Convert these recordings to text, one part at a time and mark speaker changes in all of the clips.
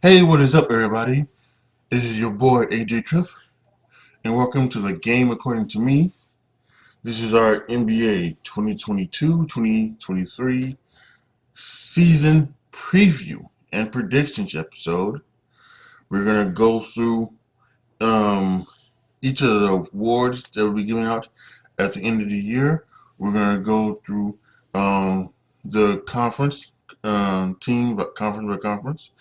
Speaker 1: Hey, what is up, everybody? This is your boy AJTRIP, and welcome to the Game According to Me. This is our NBA 2022-2023 season preview and predictions episode. We're gonna go through each of the awards that will be given out at the end of the year. We're gonna go through the conference team, conference by conference,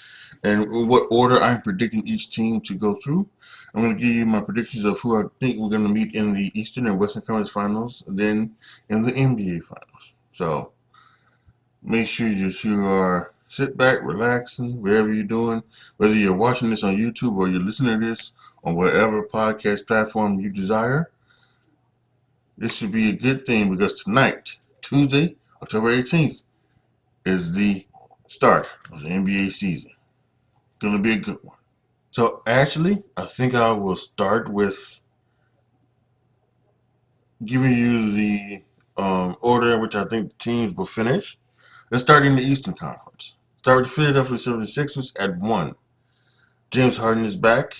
Speaker 1: and what order I'm predicting each team to go through. I'm going to give you my predictions of who I think we're going to meet in the Eastern and Western Conference Finals, and then in the NBA Finals. So make sure you are sit back, relaxing, wherever you're doing, whether you're watching this on YouTube or you're listening to this on whatever podcast platform you desire. This should be a good thing because tonight, Tuesday, October 18th, is the start of the NBA season. Going to be a good one. So actually, I think I will start with giving you the order in which I think the teams will finish. Let's start in the Eastern Conference. Start with the Philadelphia 76ers at 1. James Harden is back.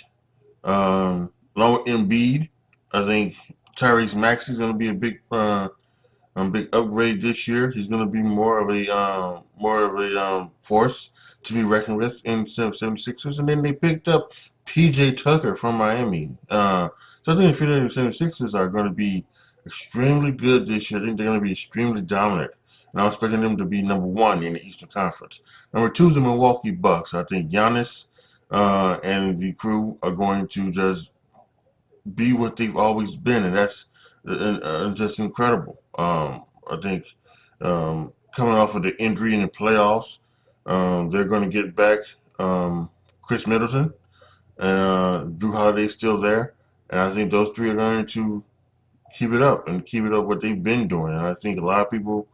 Speaker 1: Along with Embiid, I think Tyrese Maxey is going to be a big upgrade this year. He's going to be more of a force to be reckoned with in 76ers. And then they picked up PJ Tucker from Miami. So I think the Philadelphia 76ers are going to be extremely good this year. I think they're going to be extremely dominant. And I'm expecting them to be number 1 in the Eastern Conference. Number 2 is the Milwaukee Bucks. I think Giannis and the crew are going to just be what they've always been, and that's just incredible. I think coming off of the injury in the playoffs, they're going to get back Chris Middleton, and Drew Holiday's still there, and I think those three are going to keep it up what they've been doing. And I think a lot of people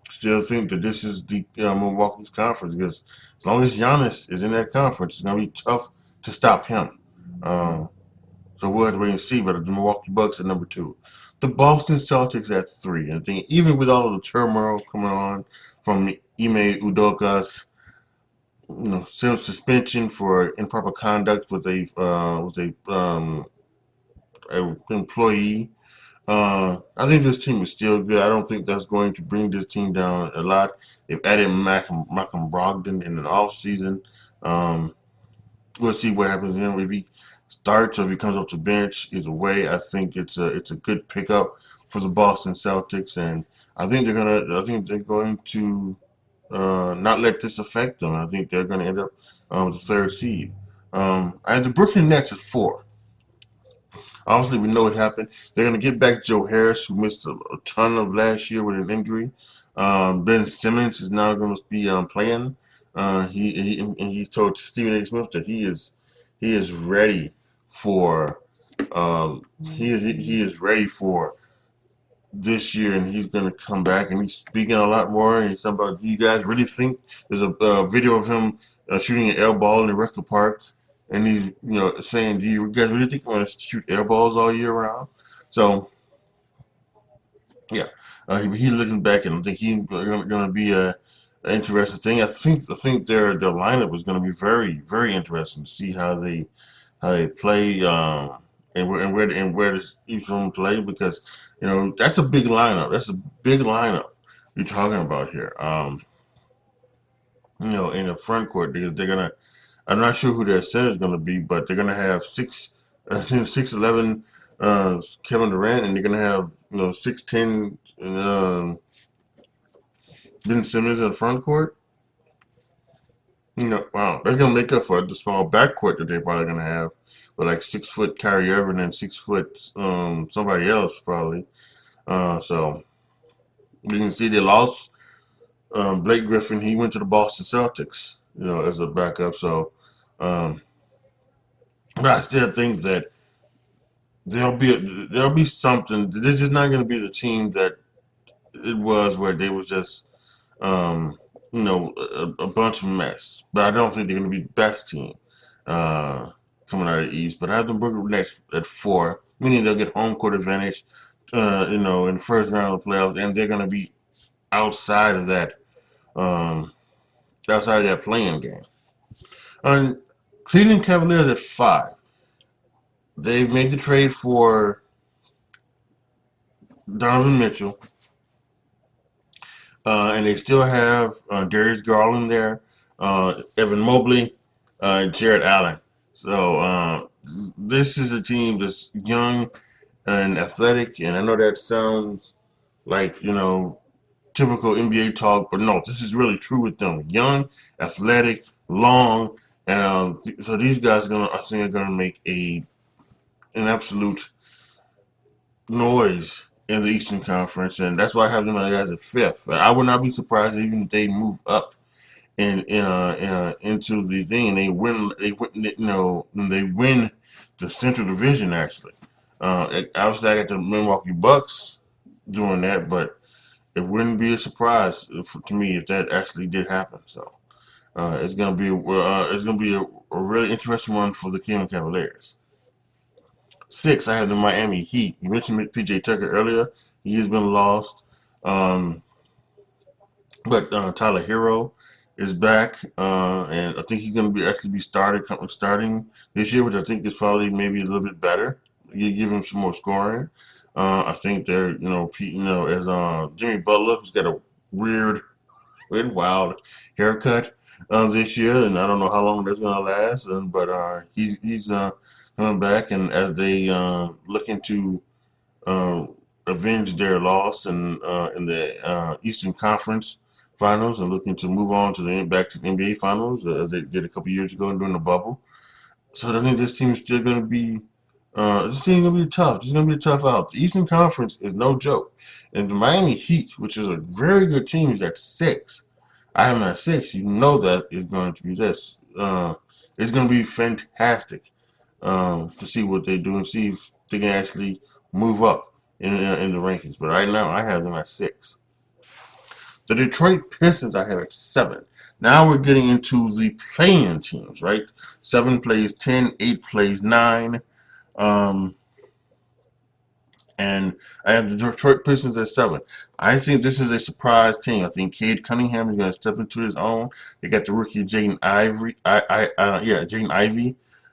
Speaker 1: still think that this is the Milwaukee's conference, because as long as Giannis is in that conference, it's going to be tough to stop him. So we'll have to wait and see. But the Milwaukee Bucks at number 2, the Boston Celtics at 3. And I think even with all of the turmoil coming on from Ime Udoka's suspension for improper conduct with a employee, I think this team is still good. I don't think that's going to bring this team down a lot. They've added Malcolm Brogdon in an off season. We'll see what happens to him if he starts or if he comes off the bench. Either way, I think it's a good pickup for the Boston Celtics, and I think they're going to not let this affect them. I think they're going to end up with the 3rd seed. I have the Brooklyn Nets at 4. Obviously, we know what happened. They're going to get back Joe Harris, who missed a ton of last year with an injury. Ben Simmons is now going to be playing. He told Stephen A. Smith that he is ready for he is ready for this year, and he's going to come back, and he's speaking a lot more. And he's talking about, do you guys really think there's a video of him shooting an air ball in the record park? And he's saying, do you guys really think I'm going to shoot air balls all year round? So yeah, he's looking back, and I think he's going to be an interesting thing. I think their lineup is going to be very, very interesting to see how they play, and where does each one play, because that's a big lineup. That's a big lineup you're talking about here. In the front court, because they're gonna. I'm not sure who their center is going to be, but they're going to have 6'11" Kevin Durant, and they're going to have 6'10" Ben Simmons in the front court. Wow, that's going to make up for the small backcourt that they're probably going to have with like 6 foot Kyrie Irving and 6 foot somebody else probably. So you can see they lost Blake Griffin. He went to the Boston Celtics, as a backup. So. But I still think that there'll be something. This is not going to be the team that it was, where they was just a bunch of mess. But I don't think they're going to be the best team coming out of the East. But I have the Brooklyn Nets at 4, meaning they'll get home court advantage, in the first round of the playoffs, and they're going to be outside of that playing game. On Cleveland Cavaliers at 5. They've made the trade for Donovan Mitchell, and they still have Darius Garland there, Evan Mobley, Jared Allen. So this is a team that's young and athletic, and I know that sounds like, typical NBA talk, but no, this is really true with them. Young, athletic, long, and so these guys I think are gonna make an absolute noise in the Eastern Conference, and that's why I have them as a 5th. But I would not be surprised even if they move up into the thing and they win the Central Division actually. Obviously, I got the Milwaukee Bucks doing that, but it wouldn't be a surprise to me if that actually did happen. So it's gonna be a really interesting one for the Cleveland Cavaliers. 6, I have the Miami Heat. You mentioned PJ Tucker earlier. He has been lost. But Tyler Hero is back, and I think he's going to actually be starting this year, which I think is probably maybe a little bit better. You give him some more scoring. I think they're, as Jimmy Butler, who's got a weird, wild haircut this year, and I don't know how long that's going to last. But he's coming back, and as they looking to avenge their loss in the Eastern Conference Finals and looking to move on to back to the NBA Finals, they did a couple years ago during the bubble. So I think this team is still going to be tough. It's going to be a tough out. The Eastern Conference is no joke, and the Miami Heat, which is a very good team, is at 6. I have them at 6. You know that is going to be this. It's going to be fantastic to see what they do and see if they can actually move up in the rankings. But right now, I have them at 6. The Detroit Pistons I have at 7. Now we're getting into the play-in teams, right? 7 plays 10, 8 plays 9. And I have the Detroit Pistons at 7. I think this is a surprise team. I think Cade Cunningham is going to step into his own. They got the rookie Jaden Ivey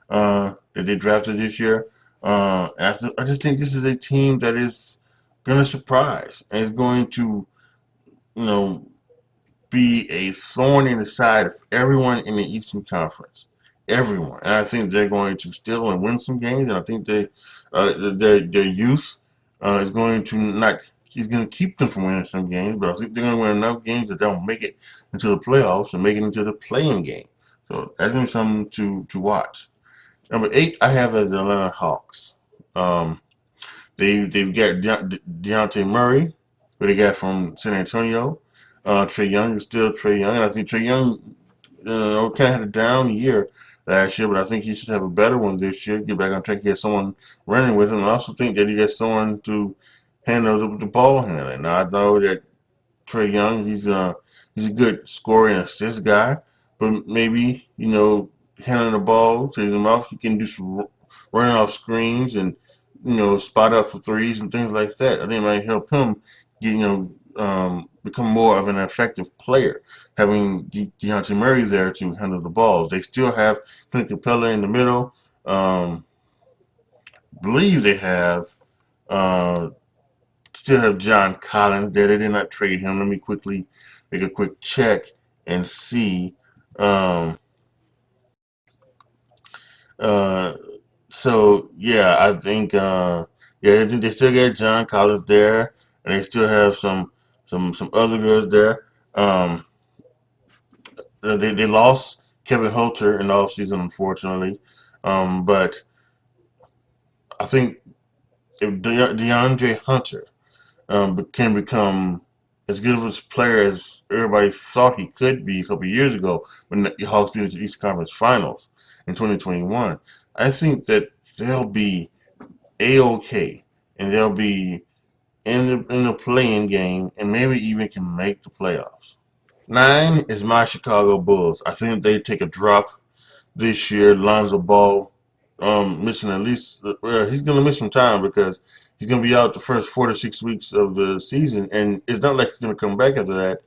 Speaker 1: that they drafted this year. And I just think this is a team that is going to surprise and is going to, be a thorn in the side of everyone in the Eastern Conference. Everyone. And I think they're going to still and win some games. And I think their youth is going to he's going to keep them from winning some games. But I think they're going to win enough games that they'll make it into the playoffs and make it into the play-in game. So that's going to be something to watch. Number 8, I have as the Atlanta Hawks. They've got Dejounte Murray, who they got from San Antonio. Trae Young is still Trae Young, and I think Trae Young, kind of had a down year last year, but I think he should have a better one this year. Get back on track, get someone running with him, and I also think that he gets someone to handle the ball handling. Now I know that Trae Young, he's a good scorer and assist guy, but maybe handling the ball to his mouth, he can do some running off screens and spot up for threes and things like that. I think it might help him get become more of an effective player, having Dejounte Murray there to handle the balls. They still have Clint Capella in the middle. Believe they have still have John Collins there. They did not trade him. Let me quickly make a quick check and see. So yeah, I think they still got John Collins there, and they still have some other girls there. They lost Kevin Holter in the offseason, unfortunately. But I think if DeAndre Hunter can become as good of a player as everybody thought he could be a couple of years ago when the Hawks made it to the East Conference Finals in 2021, I think that they'll be A-OK, and they'll be in the play-in game and maybe even can make the playoffs. 9 is my Chicago Bulls. I think they take a drop this year. Lonzo Ball missing at least he's going to miss some time because he's going to be out the first 4 to 6 weeks of the season, and it's not like he's going to come back after that.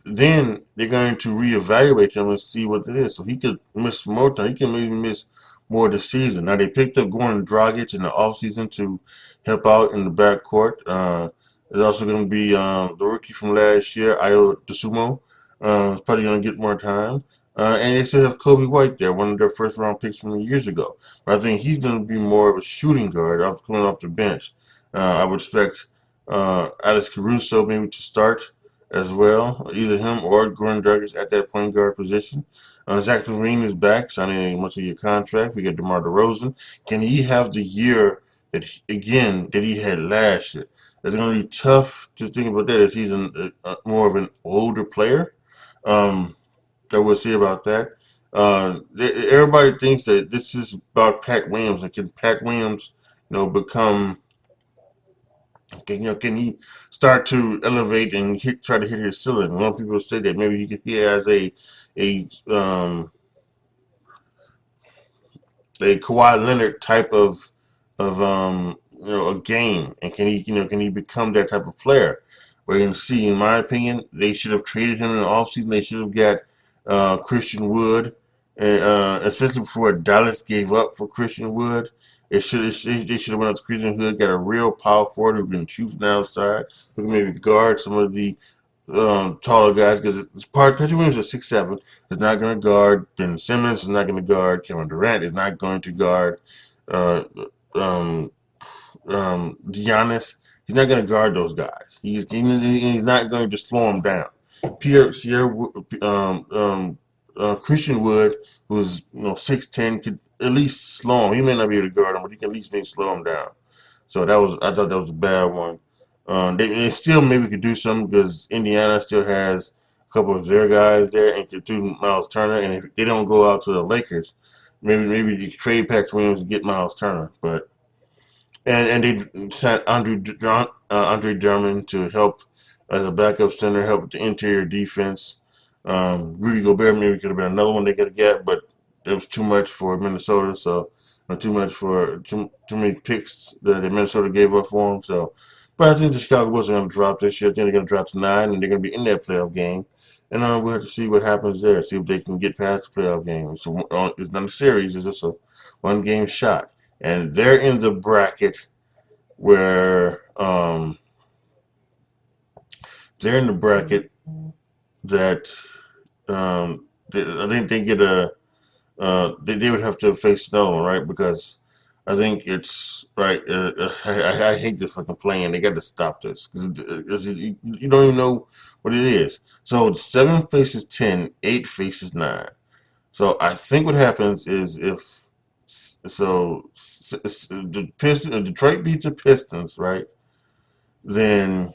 Speaker 1: then they're going to reevaluate him and see what it is. So he could miss more time. He can maybe miss more of the season. Now they picked up Goran Dragic in the offseason to help out in the backcourt. There's also going to be the rookie from last year, Ayo Dosunmu. He's probably going to get more time. And they still have Kobe White there, one of their first round picks from years ago. But I think he's going to be more of a shooting guard coming off the bench. I would expect Alex Caruso maybe to start as well, either him or Goran Dragic at that point guard position. Zach LaVine is back, signing a multi-year contract. We got DeMar DeRozan. Can he have the year that he had last year? It's going to be tough to think about that as he's more of an older player. That we'll see about that. Everybody thinks that this is about Pat Williams, and can Pat Williams, become can he start to elevate and try to hit his ceiling? A lot of people say that maybe he has a a Kawhi Leonard type of a game, and can he become that type of player? We're going to see. In my opinion, they should have traded him in the offseason. They should have got Christian Wood, and especially for what Dallas gave up for Christian Wood. They should have went up to Christian Wood, got a real power forward who can shoot from the outside, who can maybe guard some of the taller guys, because Patrick Williams is 6'7", is not going to guard Ben Simmons, is not going to guard Kevin Durant, is not going to guard Giannis. He's not going to guard those guys. He's not going to slow them down. Christian Wood, who's 6'10", could at least slow him. He may not be able to guard him, but he can at least maybe slow him down. So I thought that was a bad one. They still maybe could do something because Indiana still has a couple of their guys there and could do Miles Turner. And if they don't go out to the Lakers, maybe you could trade Patrick Williams and get Miles Turner. But and they sent Andre Drummond to help as a backup center, help with the interior defense. Rudy Gobert maybe could have been another one they could have got, but it was too much for Minnesota. So too many picks that Minnesota gave up for him. So, but I think the Chicago Bulls are going to drop this year. I think they're going to drop to 9, and they're going to be in that playoff game. And we'll have to see what happens there. See if they can get past the playoff game. So it's not a series; it's just a one-game shot. And they're in the bracket where that I think they get they would have to face Snow, right? Because I think it's right. I hate this fucking playing. They got to stop this because you don't even know what it is. So 7 faces 10, 8 faces 9. So I think what happens is if Detroit beats the Pistons, right? Then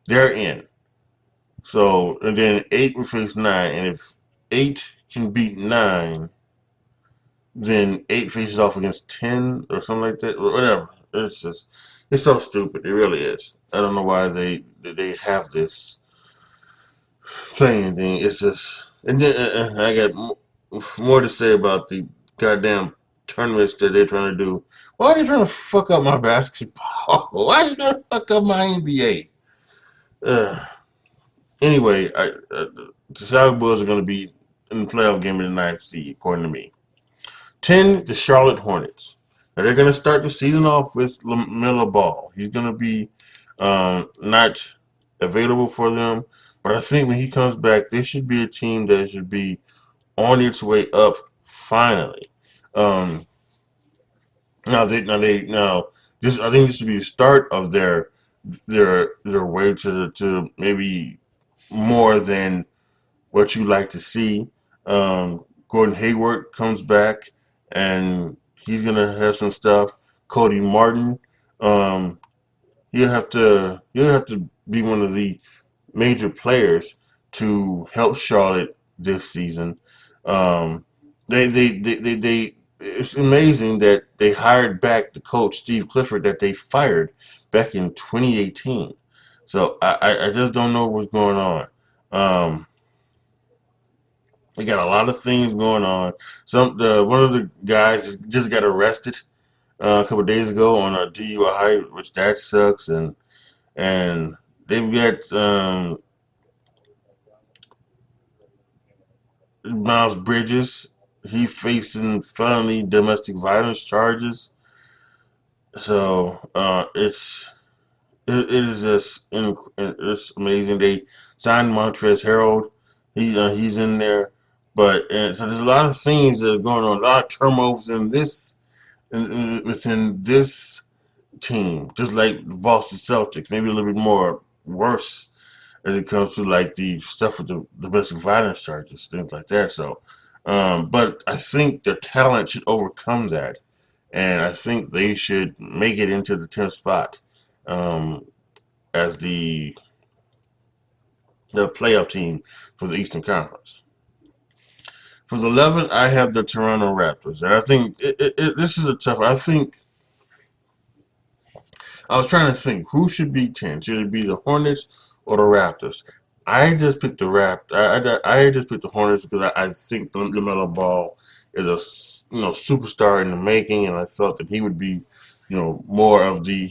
Speaker 1: they're in. So and then 8 will face 9, and if 8 can beat 9, then 8 faces off against 10 or something like that, or whatever. It's so stupid. It really is. I don't know why they have this playing thing. It's just, and then I got more to say about the goddamn tournaments that they're trying to do. Why are they trying to fuck up my basketball? Why are they trying to fuck up my NBA? Anyway, the Chicago Bulls are going to be in the playoff game in the 9th seed, according to me. 10, the Charlotte Hornets. Now they're going to start the season off with LaMelo Ball. He's going to be not available for them, but I think when he comes back, this should be a team that should be on its way up finally. Now this I think this should be the start of their way to maybe more than what you like to see. Gordon Hayward comes back, and he's gonna have some stuff. Cody Martin, he'll have to be one of the major players to help Charlotte this season. They it's amazing that they hired back the coach Steve Clifford that they fired back in 2018. So I just don't know what's going on. They got a lot of things going on. One of the guys just got arrested a couple of days ago on a DUI, which that sucks. And they've got Miles Bridges, he facing felony domestic violence charges. So it is just it's amazing. They signed Montrezl Harrell. He's in there, but so there's a lot of things that are going on. A lot of turmovers within this team, just like the Boston Celtics, maybe a little bit more worse as it comes to like the stuff with the domestic violence charges, things like that. So, but I think their talent should overcome that, and I think they should make it into the 10th spot um, as the playoff team for the Eastern Conference. For the 11th, I have the Toronto Raptors, and I think this is a tough one. I think I was trying to think who should be 10. Should it be the Hornets or the Raptors? I just picked the I just picked the Hornets because I think LaMelo Ball is a superstar in the making, and I thought that he would be more of the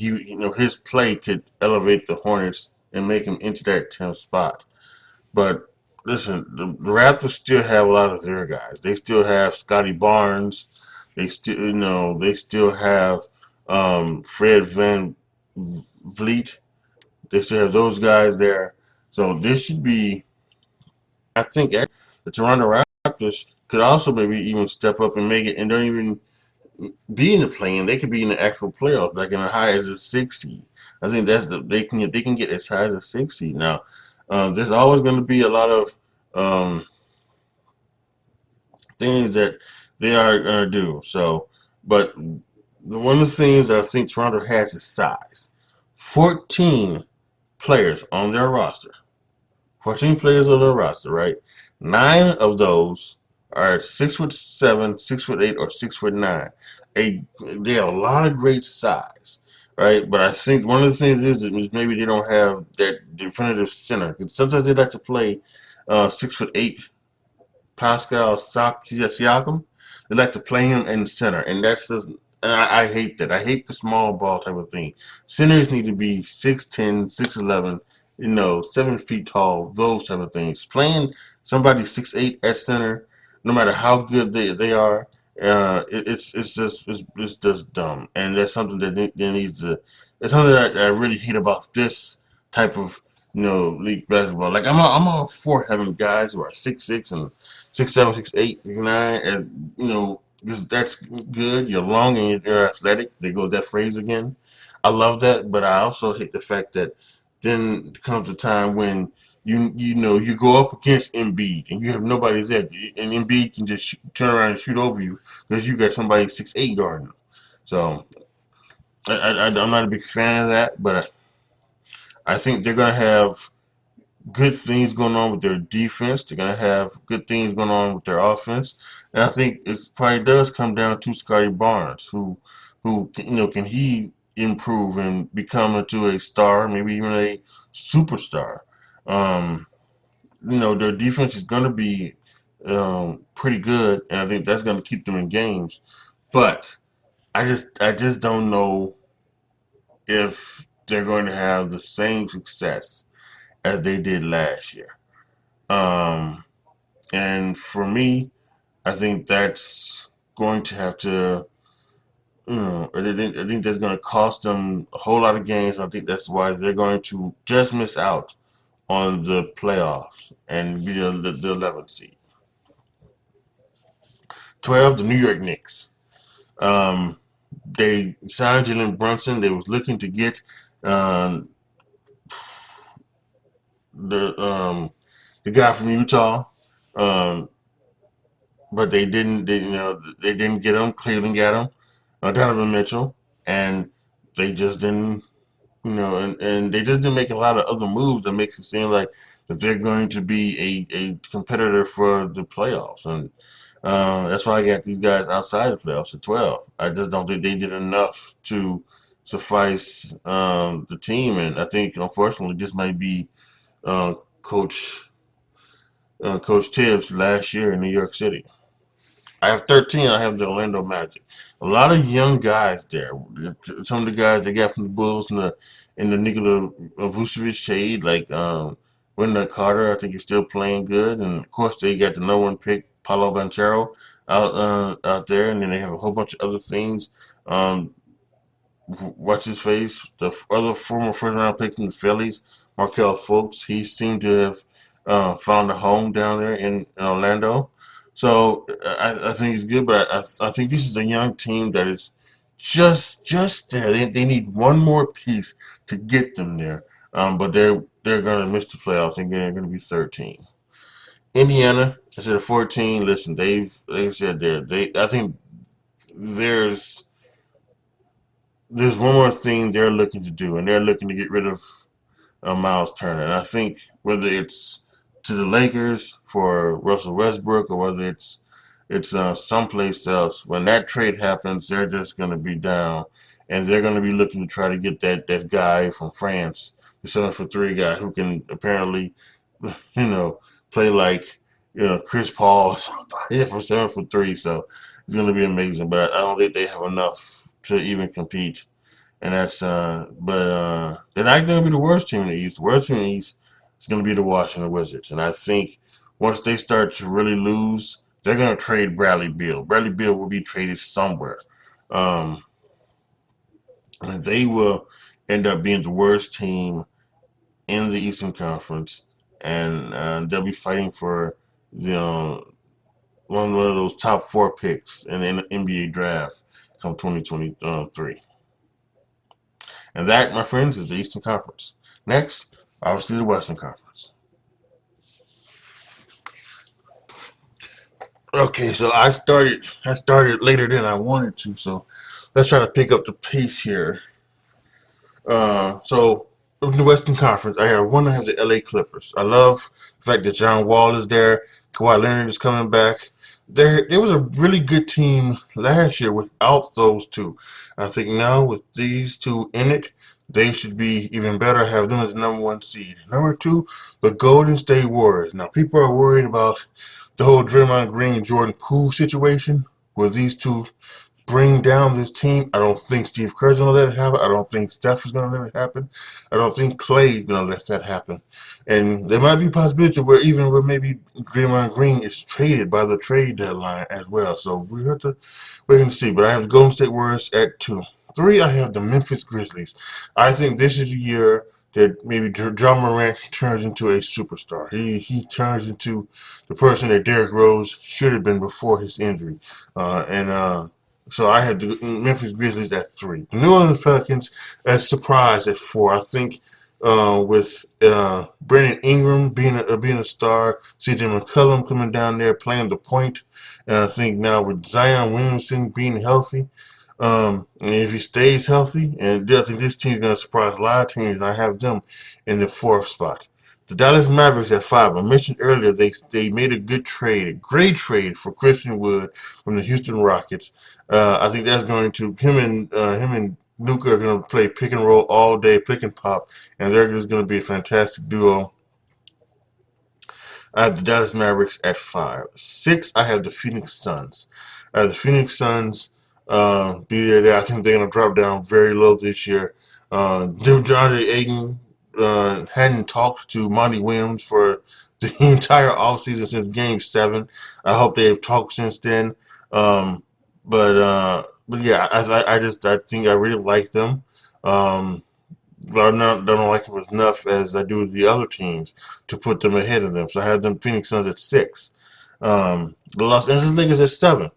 Speaker 1: his play could elevate the Hornets and make him into that 10th spot. But listen, the Raptors still have a lot of their guys. They still have Scotty Barnes. They still have Fred Van Vliet. They still have those guys there. So this should be, I think, the Toronto Raptors could also maybe even step up and make it, and don't even be in the play-in. They could be in the actual playoffs, like in as high as a 6 seed. I think they can get as high as a 6 seed. Now, there's always going to be a lot of um, things that they are going to do. So, but one of the things that I think Toronto has is size. 14 players on their roster. 14 players on their roster, right? 9 of those are 6'7", 6'8", or 6'9". They have a lot of great size, right? But I think one of the things is maybe they don't have that definitive center. Because sometimes they like to play 6'8" Pascal Siakam. They like to play him in center, and that's just. And I hate that. I hate the small ball type of thing. Centers need to be 6'10", 6'11", 7 feet tall, those type of things. Playing somebody 6'8" at center, no matter how good they are, it's just dumb, and that's something that needs to. It's something that I really hate about this type of league basketball. Like I'm all for having guys who are 6'6" and 6'7", 6'8", 6'9", and because that's good. You're long and you're athletic. They go that phrase again. I love that, but I also hate the fact that then comes a time when you go up against Embiid and you have nobody there, and Embiid can just turn around and shoot over you because you got somebody 6'8" guarding him. So I'm not a big fan of that, but I think they're gonna have good things going on with their defense. They're gonna have good things going on with their offense, and I think it probably does come down to Scotty Barnes, who can he improve and become into a star, maybe even a superstar. Um, their defense is gonna be pretty good, and I think that's gonna keep them in games. But I just don't know if they're going to have the same success as they did last year. Um, and for me, I think that's going to have to, I think that's going to cost them a whole lot of games. I think that's why they're going to just miss out on the playoffs and be the 11th seed. 12, the New York Knicks. Um, they signed Jalen Brunson. They was looking to get um, the the guy from Utah. Um, but they didn't. They didn't get him. Cleveland got him, Donovan Mitchell, and they just didn't. And they just didn't make a lot of other moves that makes it seem like that they're going to be a competitor for the playoffs, and that's why I got these guys outside the playoffs at 12. I just don't think they did enough to suffice the team, and I think unfortunately this might be uh, Coach Coach Tibbs last year in New York City. I have 13. I have the Orlando Magic. A lot of young guys there. Some of the guys they got from the Bulls and the Nikola Vucevic shade, like Wendell Carter, I think he's still playing good, and of course they got the number one pick, Paulo Banchero, out there, and then they have a whole bunch of other things. Um, what's his face? The other former first round pick from the Phillies, Markel Fultz. He seemed to have found a home down there in Orlando. So I think it's good, but I think this is a young team that is just there. They need one more piece to get them there. But they're going to miss the playoffs. And they're going to be 13. Indiana instead of 14. Listen, they said they I think there's there's one more thing they're looking to do, and they're looking to get rid of Miles Turner. And I think whether it's to the Lakers for Russell Westbrook or whether it's someplace else, when that trade happens, they're just going to be down, and they're going to be looking to try to get that guy from France, the 7-for-3 guy who can apparently, you know, play like Chris Paul or somebody for 7-for-3. So it's going to be amazing. But I don't think they have enough to even compete, and that's but they're not going to be the worst team in the East. The worst team in the East is going to be the Washington Wizards, and I think once they start to really lose, they're going to trade Bradley Beal. Bradley Beal will be traded somewhere, um, and they will end up being the worst team in the Eastern Conference, and they'll be fighting for one of those top four picks in the NBA draft come 2023. And that, my friends, is the Eastern Conference. Next, obviously the Western Conference. Okay, so I started later than I wanted to, so let's try to pick up the pace here. So in the Western Conference, I have the LA Clippers. I love the fact that John Wall is there, Kawhi Leonard is coming back. There was a really good team last year without those two. I think now with these two in it, they should be even better. Have them as the number one seed. Number two, the Golden State Warriors. Now people are worried about the whole Draymond Green Jordan Poole situation, where these two bring down this team. I don't think Steve Kerr's going to let it happen. I don't think Steph is going to let it happen. I don't think Clay is going to let that happen. And there might be a possibility where maybe Draymond Green is traded by the trade deadline as well. So we have to wait and see. But I have the Golden State Warriors at 2. 3, I have the Memphis Grizzlies. I think this is a year that maybe John Morant turns into a superstar. He turns into the person that Derrick Rose should have been before his injury. And so I had the Memphis Grizzlies at 3. The New Orleans Pelicans as surprise at 4. I think with Brandon Ingram being a star, C.J. McCollum coming down there playing the point, and I think now with Zion Williamson being healthy, and if he stays healthy, and I think this team is going to surprise a lot of teams, and I have them in the 4th spot. The Dallas Mavericks at 5. I mentioned earlier they made a good trade, a great trade for Christian Wood from the Houston Rockets. I think that's going to him and Luka are going to play pick and roll all day, pick and pop, and they're just going to be a fantastic duo. I have the Dallas Mavericks at 5. 6, I have the Phoenix Suns. The Phoenix Suns be there. I think they're going to drop down very low this year. DeAndre Ayton hadn't talked to Monty Williams for the entire offseason since Game 7. I hope they have talked since then. Um, but yeah, I think I really like them. Um, but don't like them as enough as I do the other teams to put them ahead of them. So I have them Phoenix Suns at 6. The Los Angeles Lakers at 7.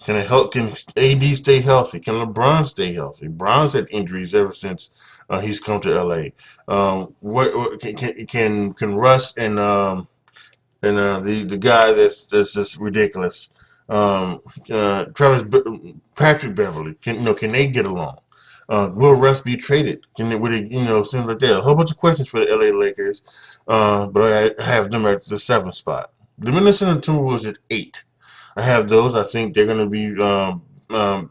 Speaker 1: Can it help? Can AD stay healthy? Can LeBron stay healthy? Bron's had injuries ever since he's come to LA. What can Russ and the guy that's just ridiculous, Travis Patrick Beverly, can they get along? Will Russ be traded? Would it, things like that? A whole bunch of questions for the LA Lakers, but I have them at the 7th spot. The Minnesota Timberwolves at 8. I have those. I think they're going to be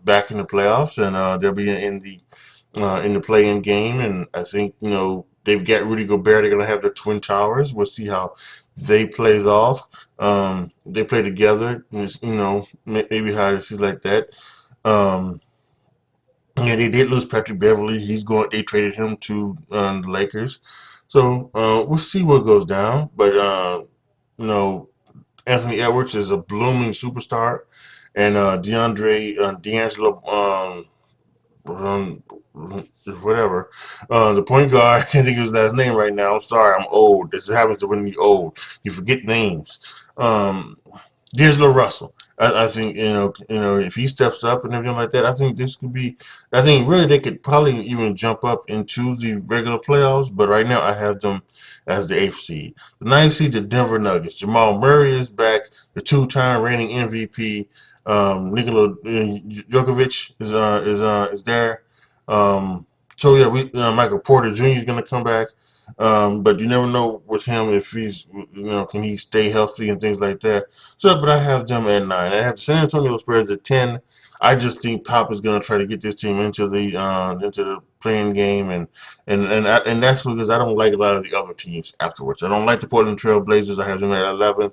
Speaker 1: back in the playoffs, and they'll be in the play-in game. And I think they've got Rudy Gobert. They're going to have the Twin Towers. We'll see how they plays off. They play together. Maybe how to see like that. Yeah, they did lose Patrick Beverly. They traded him to the Lakers. So we'll see what goes down. But you know, Anthony Edwards is a blooming superstar, and D'Angelo um, whatever. The point guard, I can't think of his last name right now. I'm sorry, I'm old. This happens to when you're old. You forget names. D'Angelo Russell. I think if he steps up and everything like that, I think this could be. I think really they could probably even jump up into the regular playoffs. But right now I have them as the eighth seed. The ninth seed, the Denver Nuggets. Jamal Murray is back. The two-time reigning MVP. Nikola Djokovic is there. So yeah, Michael Porter Jr. is going to come back. But you never know with him if he's, can he stay healthy and things like that. So, but I have them at 9. I have the San Antonio Spurs at 10. I just think Pop is going to try to get this team into the playing game, and that's because I don't like a lot of the other teams afterwards. I don't like the Portland Trail Blazers. I have them at 11.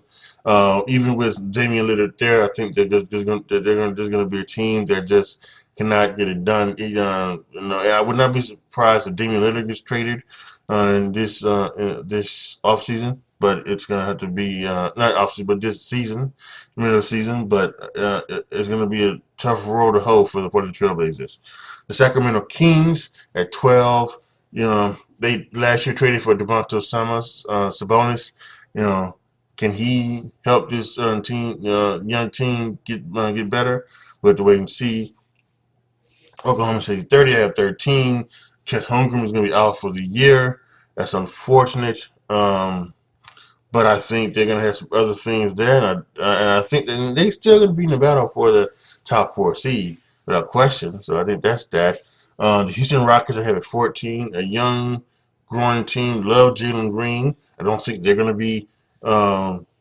Speaker 1: Even with Damian Lillard there, I think they're just going to be a team that just cannot get it done. And I would not be surprised if Damian Lillard gets traded in this offseason, but it's going to have to be not offseason, but this season, middle of the season. But it's going to be a tough road to hoe for the Portland Trailblazers. The Sacramento Kings at 12. They last year traded for Devontae Sabonis. You know, can he help this young team get better? We have to wait and see. Oklahoma City 30. I have 13. Chet Holmgren is going to be out for the year. That's unfortunate. But I think they're going to have some other things there. And I think that they still going to be in the battle for the top 4 seed without question. So I think that's that. The Houston Rockets I have at 14. A young, growing team. Love Jalen Green. I don't think they're going to be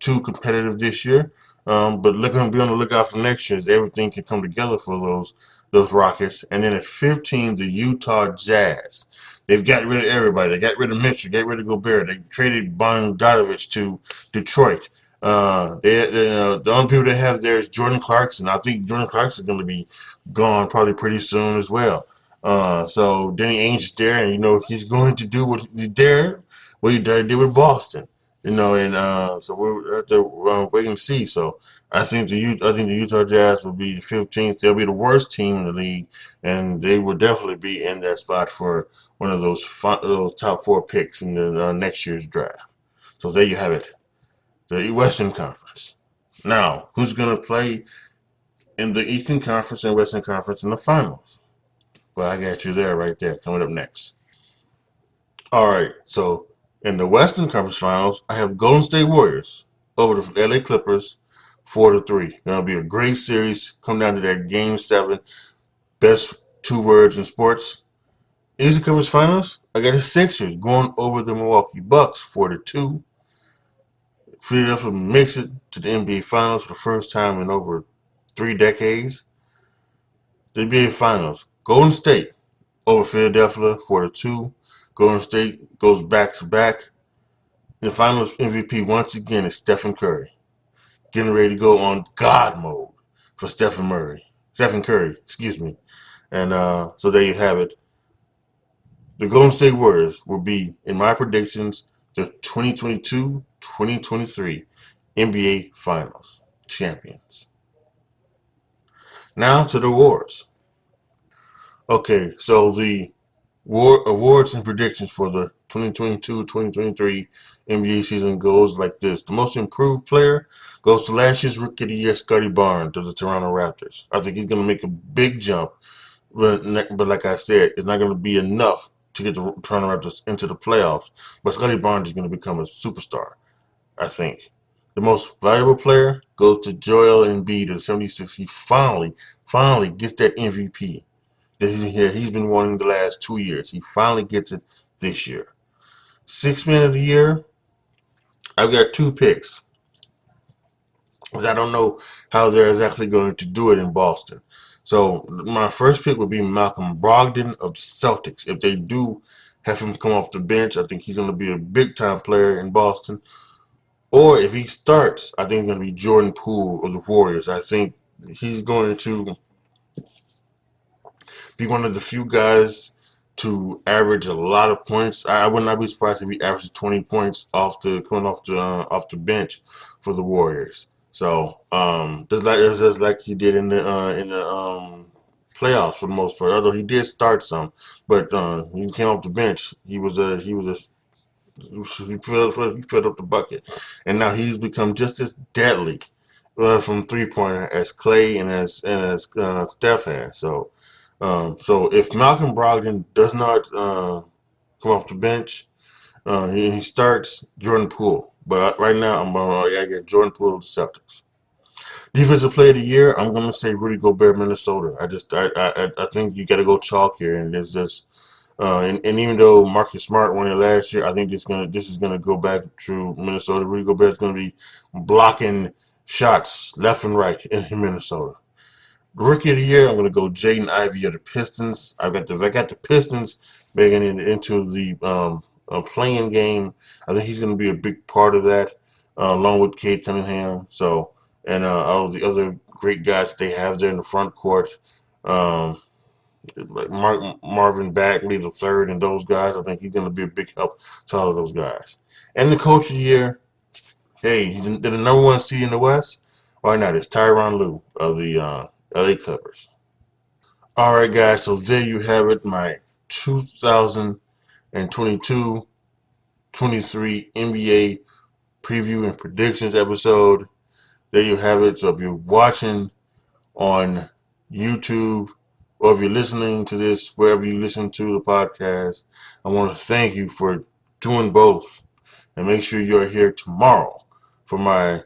Speaker 1: too competitive this year. But they're going to be on the lookout for next year as everything can come together for those Rockets. And then at 15, the Utah Jazz. They've got rid of everybody. They got rid of Mitchell, got rid of Gobert. They traded Bogdanovich to Detroit. The only people they have there is Jordan Clarkson. I think Jordan Clarkson is going to be gone probably pretty soon as well. So Danny Ainge is there, and he's going to do what he did with Boston. So we'll have to wait and see. So I think the Utah Jazz will be the 15th. They'll be the worst team in the league, and they will definitely be in that spot for one of those top 4 picks in the next year's draft. So there you have it, the Western Conference. Now, who's going to play in the Eastern Conference and Western Conference in the finals? Well, I got you there, right there, coming up next. All right, so in the Western Conference Finals, I have Golden State Warriors over the LA Clippers, 4-3. Gonna be a great series. Come down to that Game 7. Best 2 words in sports. Eastern Conference Finals, I got the Sixers going over the Milwaukee Bucks, 4-2. Philadelphia makes it to the NBA Finals for the first time in over 3 decades. The NBA Finals, Golden State over Philadelphia, 4-2. Golden State goes back to back. The Finals MVP once again is Stephen Curry, getting ready to go on God mode for Stephen Curry, excuse me. And so there you have it. The Golden State Warriors will be, in my predictions, the 2022-2023 NBA Finals champions. Now to the awards. Okay, so the awards and predictions for the 2022-2023 NBA season goes like this. The most improved player goes to last year's Rookie of the Year, Scotty Barnes of the Toronto Raptors. I think he's going to make a big jump, but like I said, it's not going to be enough to get the Toronto Raptors into the playoffs. But Scotty Barnes is going to become a superstar, I think. The most valuable player goes to Joel Embiid of the 76ers. He finally gets that MVP that he's been wanting the last 2 years. He finally gets it this year. 6th Man of the Year, I've got 2 picks, because I don't know how they're exactly going to do it in Boston. So my first pick would be Malcolm Brogdon of the Celtics. If they do have him come off the bench, I think he's going to be a big-time player in Boston. Or if he starts, I think it's going to be Jordan Poole of the Warriors. I think he's going to be one of the few guys to average a lot of points. I would not be surprised if he averages 20 points coming off the bench for the Warriors. So just like he did in the playoffs for the most part. Although he did start some, but when he came off the bench, he filled up the bucket, and now he's become just as deadly from 3-pointer as Clay and as Steph has. So if Malcolm Brogdon does not come off the bench, he starts Jordan Poole. But right now, I get Jordan Poole of the Celtics. Defensive Player of the Year, I'm gonna say Rudy Gobert, Minnesota. I think you got to go chalk here, and there's just and even though Marcus Smart won it last year, I think this is gonna go back to Minnesota. Rudy Gobert is gonna be blocking shots left and right in Minnesota. Rookie of the Year, I'm going to go Jaden Ivey of the Pistons. I got the Pistons making it into the playing game. I think he's going to be a big part of that, along with Cade Cunningham. So, and all of the other great guys that they have there in the front court, um, like Marvin Bagley the third, and those guys. I think he's going to be a big help to all of those guys. And the Coach of the Year, hey, he's the number one seed in the West. Why not? It's Tyronn Lue of the LA Clippers. All right, guys, so there you have it, my 2022-23 NBA preview and predictions episode. There you have it. So if you're watching on YouTube or if you're listening to this wherever you listen to the podcast, I want to thank you for doing both. And make sure you're here tomorrow for my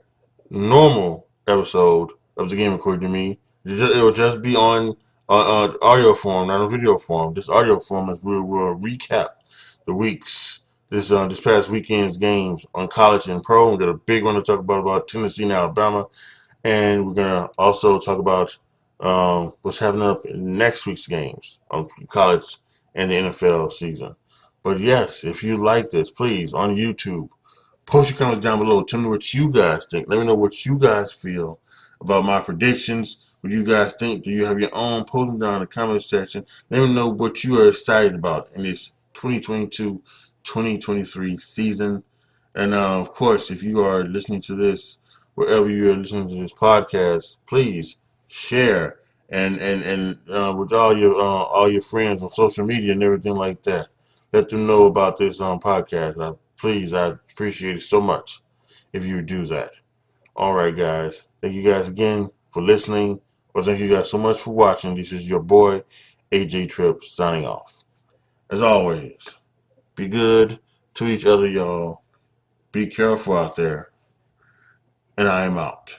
Speaker 1: normal episode of the Game According to Me. It will just be on audio form, not on video form. This audio form is we will recap the weeks this past weekend's games on college and pro. We got a big one to talk about Tennessee and Alabama, and we're gonna also talk about what's happening up in next week's games on college and the NFL season. But yes, if you like this, please on YouTube. Post your comments down below. Tell me what you guys think. Let me know what you guys feel about my predictions. What you guys think? Do you have your own? Post them down in the comment section. Let me know what you are excited about in this 2022-2023 season. And of course, if you are listening to this, wherever you are listening to this podcast, please share and with all your friends on social media and everything like that. Let them know about this podcast. I appreciate it so much if you would do that. All right, guys. Thank you guys again for listening. Well, thank you guys so much for watching. This is your boy, AJTRIP, signing off. As always, be good to each other, y'all. Be careful out there. And I am out.